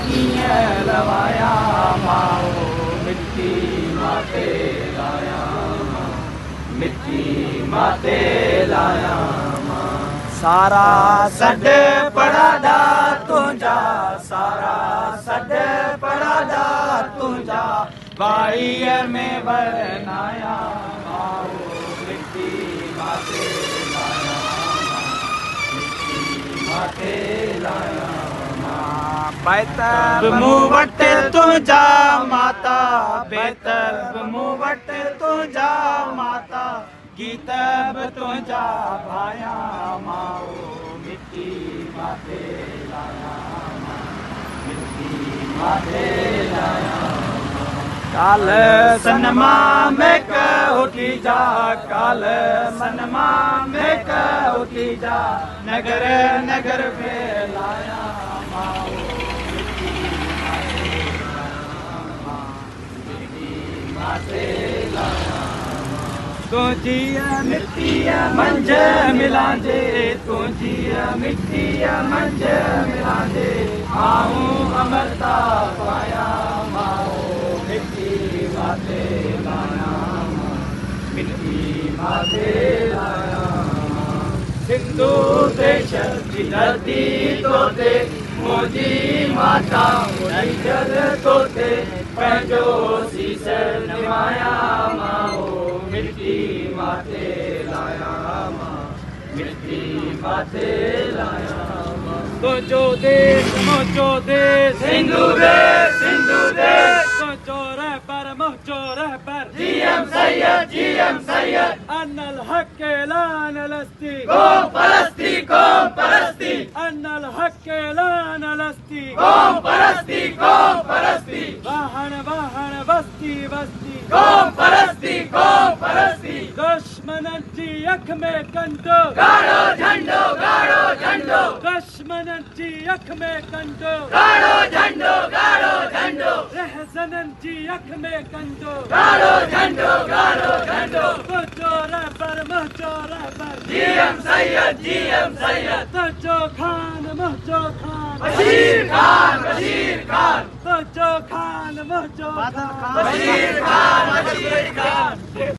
कीअं लवाया माओ मिटी माते लाया मिटी माते लाया सारा सॾ पढ़ादा तुंहिंजा सारा सॾ पढ़ादा तुंहिंजा बाईअ में वरनाया माओ मिटी माते लाया मिटी माते लाया बैतर मूं वटि तुंहिंजा माता बैतर मूं वटि तुंहिंजा माता गीत बि तुंहिंजा भाया माओ मिटी माते लाया मिटी माते लाया काल सनमा मेक उठी जा काल सनमा मेक उठी जा नगर नगर फैलाया माओ तुझी मिट्टी मंझ मिलांजे तुझी मिट्टी मंझ मिलांजे आऊं अमरता पाया माओ मिट्टी माते लाया मिट्टी माते लाया सिंधु देश जी धरती तोते मुंहिंजी माता मुंहिंजल तोते पंहिंजो सीस निमाया माओ मिट्टी माते लाया मिट्टी माते लाया तुंहिंजो देश मुंहिंजो देश सिंधु देश तुंहिंजो रहबर मुंहिंजो रहबर जीएम सैयद अनल हक ऐलान लस्ती कौम परस्ती अनल हक ऐलान लस्ती कौम परस्ती वाहन बस्ती कौम परस्ती दुश्मनन जी अख में कंडो गाड़ो झंडो दुश्मनन जी अख में कंडो गाड़ो झंडो रहज़नन जी अख में कंडो गाड़ो झंडो तुझो रहबर मुंहिंजो रहबर जीएम सैयद तुझो खान मुंहिंजो खान बशीर खान तुझो खान मुंहिंजो खान बशीर खान